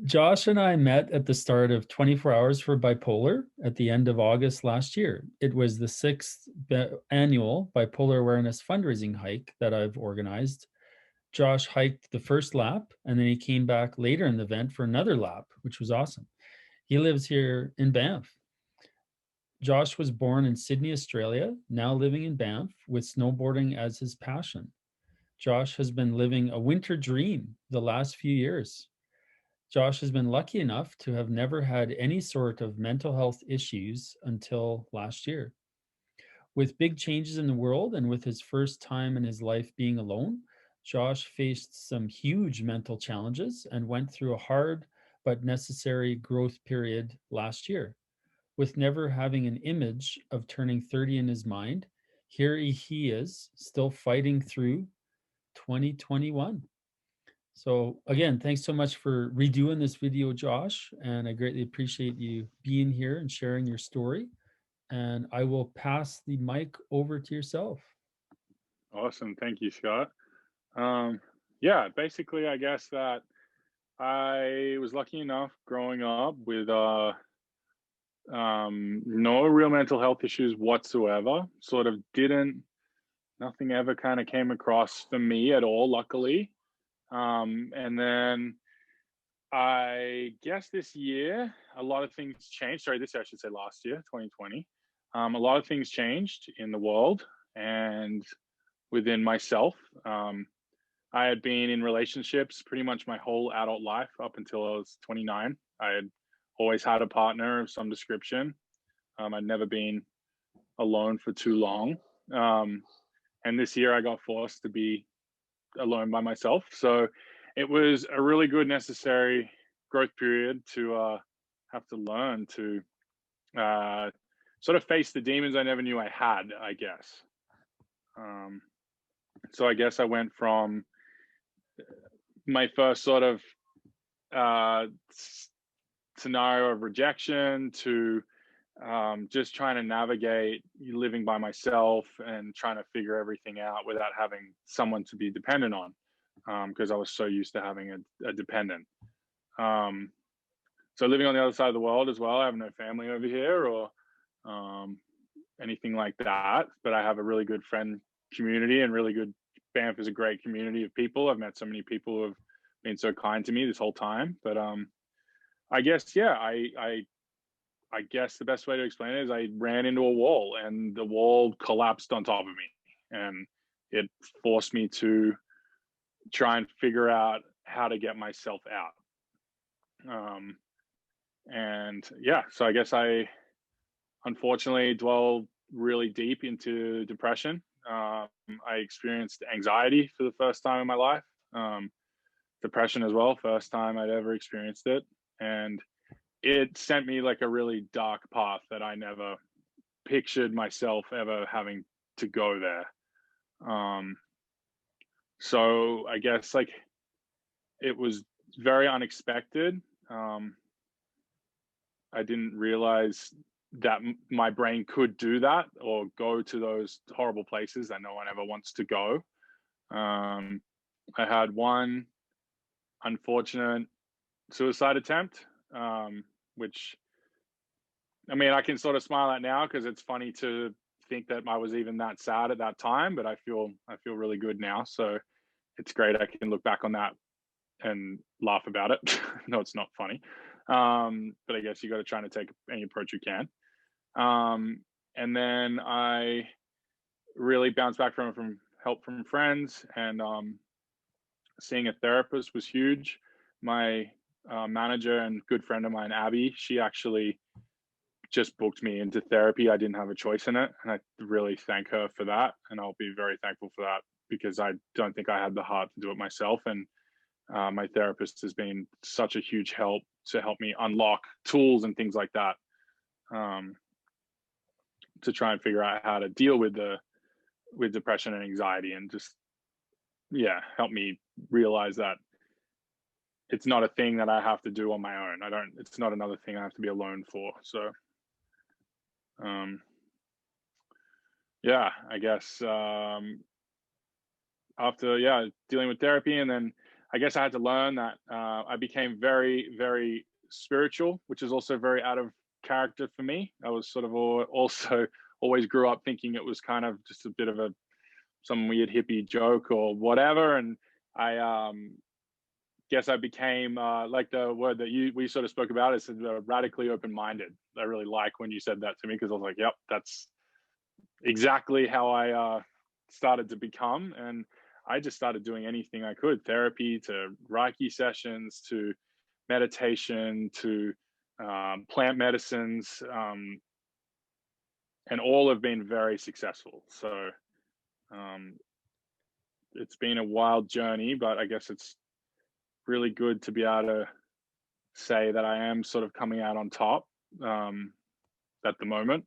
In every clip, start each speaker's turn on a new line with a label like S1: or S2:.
S1: Josh and I met at the start of 24 Hours for Bipolar at the end of August last year. It was the sixth annual bipolar awareness fundraising hike that I've organized. Josh hiked the first lap and then he came back later in the event for another lap, which was awesome. He lives here in Banff. Josh was born in Sydney, Australia, now living in Banff with snowboarding as his passion. Josh has been living a winter dream the last few years. Josh has been lucky enough to have never had any sort of mental health issues until last year. With big changes in the world and with his first time in his life being alone, Josh faced some huge mental challenges and went through a hard but necessary growth period last year. With never having an image of turning 30 in his mind, here he is, still fighting through 2021. So again, thanks so much for redoing this video, Josh, and I greatly appreciate you being here and sharing your story. And I will pass the mic over to yourself.
S2: Awesome. Thank you, Scott. Um, yeah, basically, I guess that I was lucky enough growing up with no real mental health issues whatsoever. Sort of nothing ever kind of came across for me at all, luckily. And then I guess this year, a lot of things changed. Sorry, this year, I should say last year, 2020. A lot of things changed in the world and within myself. I had been in relationships pretty much my whole adult life up until I was 29. I had always had a partner of some description. I'd never been alone for too long. And this year I got forced to be alone by myself. So it was a really good, necessary growth period to have to learn to uh, sort of face the demons I never knew I had, I guess. So I guess I went from my first sort of uh, scenario of rejection to just trying to navigate living by myself and trying to figure everything out without having someone to be dependent on, because I was so used to having a dependent. Um, so living on the other side of the world as well, I have no family over here or um, anything like that, but I have a really good friend community and really good. Banff is a great community of people. I've met so many people who have been so kind to me this whole time. But I guess yeah, I guess the best way to explain it is I ran into a wall and the wall collapsed on top of me, and it forced me to try and figure out how to get myself out. And yeah, so I guess I unfortunately dwell really deep into depression. I experienced anxiety for the first time in my life, depression as well, first time I'd ever experienced it. And it sent me like a really dark path that I never pictured myself ever having to go there. Um, so I guess like it was very unexpected. I didn't realize that my brain could do that or go to those horrible places that no one ever wants to go. Um, I had one unfortunate suicide attempt, which I mean, I can sort of smile at now because it's funny to think that I was even that sad at that time, but I feel really good now. So it's great. I can look back on that and laugh about it. No, it's not funny. But I guess you got to try to take any approach you can. And then I really bounced back from help from friends, and seeing a therapist was huge. My manager and good friend of mine, Abby, she actually just booked me into therapy. I didn't have a choice in it, and I really thank her for that. And I'll be very thankful for that because I don't think I had the heart to do it myself. And my therapist has been such a huge help to help me unlock tools and things like that, to try and figure out how to deal with depression and anxiety, and just help me realize that it's not a thing that I have to do on my own. It's not another thing I have to be alone for. So um I guess after dealing with therapy, and then I guess I had to learn that I became very, very spiritual, which is also very out of character for me. I was sort of also always grew up thinking it was kind of just a bit of some weird hippie joke or whatever, and I guess I became like the word that we sort of spoke about. It's radically open-minded. I really like when you said that to me, because I was like, yep, that's exactly how I started to become. And I just started doing anything I could, therapy to reiki sessions to meditation to plant medicines, and all have been very successful. So um, it's been a wild journey, but I guess it's really good to be able to say that I am sort of coming out on top at the moment,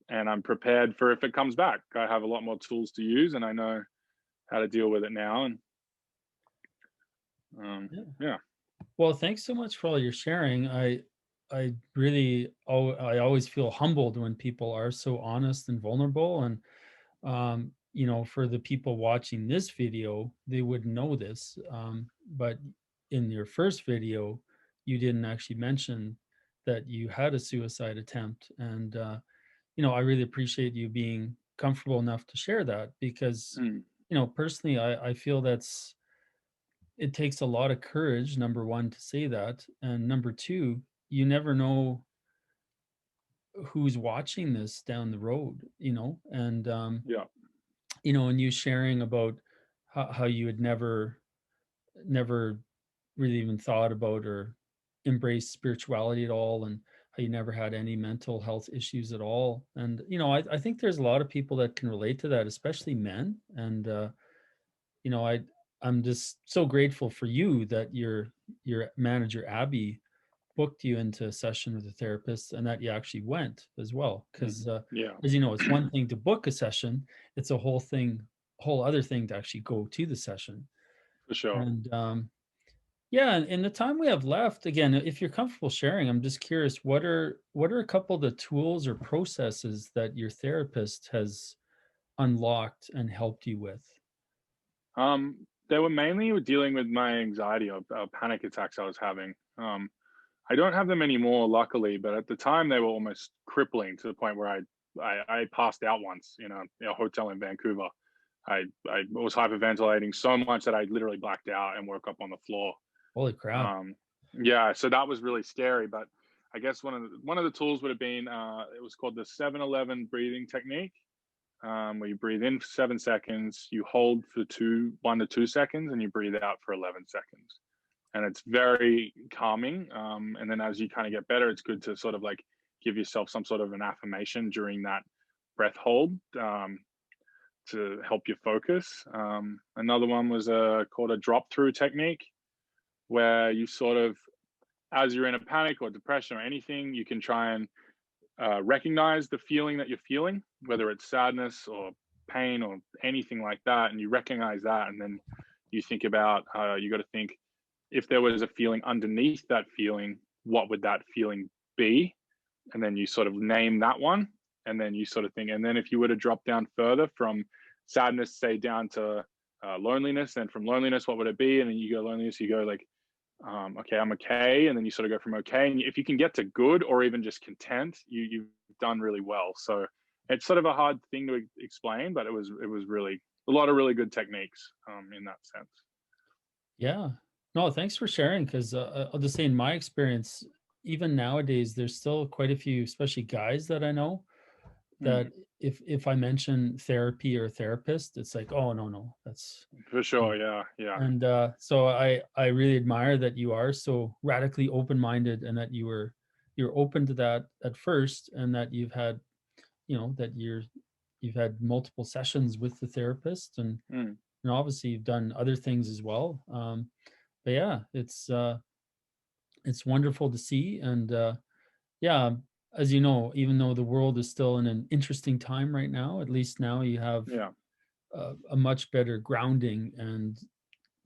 S2: and I'm prepared for if it comes back. I have a lot more tools to use, and I know how to deal with it now. And
S1: Yeah.
S2: yeah,
S1: Well, thanks so much for all your sharing. I really I always feel humbled when people are so honest and vulnerable. And for the people watching this video, they wouldn't know this. But in your first video, you didn't actually mention that you had a suicide attempt. And I really appreciate you being comfortable enough to share that, because
S2: mm,
S1: personally, I feel it takes a lot of courage, number one, to say that, and number two, you never know who's watching this down the road, and
S2: yeah,
S1: and you sharing about how you had never really even thought about or embraced spirituality at all, and how you never had any mental health issues at all. And I think there's a lot of people that can relate to that, especially men. And you know i I'm just so grateful for you that your manager Abby booked you into a session with a therapist, and that you actually went as well, because
S2: yeah,
S1: as you know, it's one thing to book a session, it's a whole other thing to actually go to the session.
S2: for sure.
S1: And yeah, and in the time we have left, again, if you're comfortable sharing, I'm just curious, what are a couple of the tools or processes that your therapist has unlocked and helped you with?
S2: They were mainly dealing with my anxiety or panic attacks I was having. I don't have them anymore, luckily, but at the time they were almost crippling, to the point where I passed out once in a hotel in Vancouver. I was hyperventilating so much that I literally blacked out and woke up on the floor.
S1: Holy crap.
S2: Um, yeah, so that was really scary. But I guess one of the tools would have been it was called the 7-11 breathing technique, where you breathe in for 7 seconds, you hold for 1 to 2 seconds, and you breathe out for 11 seconds. And it's very calming. And then as you kind of get better, it's good to sort of like give yourself some sort of an affirmation during that breath hold, to help you focus. Another one was called a drop through technique, where you sort of, as you're in a panic or depression or anything, you can try and recognize the feeling that you're feeling, whether it's sadness or pain or anything like that. And you recognize that. And then you think about, you got to think, if there was a feeling underneath that feeling, what would that feeling be? And then you sort of name that one. And then you sort of think, and then if you were to drop down further from sadness, say down to loneliness, then from loneliness, what would it be? And then you go loneliness, you go like, okay, I'm okay. And then you sort of go from okay. And if you can get to good or even just content, you've done really well. So it's sort of a hard thing to explain, but it was really a lot of really good techniques in that sense.
S1: Yeah. No, thanks for sharing, because I'll just say in my experience, even nowadays, there's still quite a few, especially guys that I know, that
S2: Mm,
S1: if I mention therapy or therapist, it's like, oh no, no, that's
S2: for
S1: you
S2: sure.
S1: know.
S2: Yeah. Yeah.
S1: And so I really admire that you are so radically open-minded, and that you're open to that at first, and that that you've had multiple sessions with the therapist, and
S2: Mm,
S1: obviously you've done other things as well. But yeah, it's wonderful to see. And yeah, as you know, even though the world is still in an interesting time right now, at least now you have
S2: yeah.
S1: a much better grounding and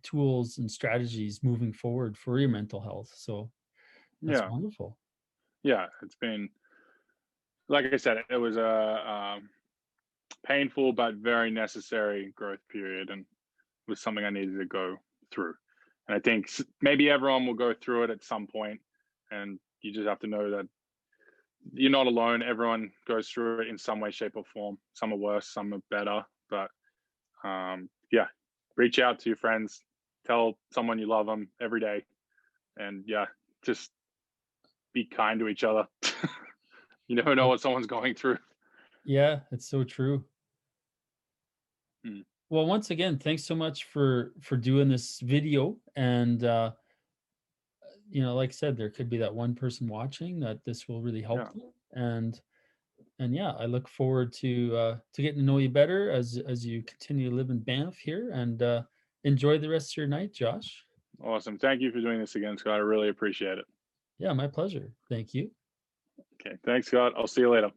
S1: tools and strategies moving forward for your mental health. So that's
S2: Yeah.
S1: wonderful.
S2: Yeah. It's been, like I said, it was a painful but very necessary growth period, and was something I needed to go through. And I think maybe everyone will go through it at some point, and you just have to know that you're not alone. Everyone goes through it in some way, shape, or form. Some are worse, some are better. But yeah, reach out to your friends, tell someone you love them every day, and yeah, just be kind to each other. You never know what someone's going through.
S1: Yeah, it's so true.
S2: Mm.
S1: Well, once again, thanks so much for doing this video. And like I said, there could be that one person watching that this will really help
S2: Yeah,
S1: them. And yeah, I look forward to getting to know you better as you continue to live in Banff here. And enjoy the rest of your night, Josh.
S2: awesome. Thank you for doing this again, Scott. I really appreciate it.
S1: Yeah, my pleasure. Thank you.
S2: Okay, thanks, Scott. I'll see you later.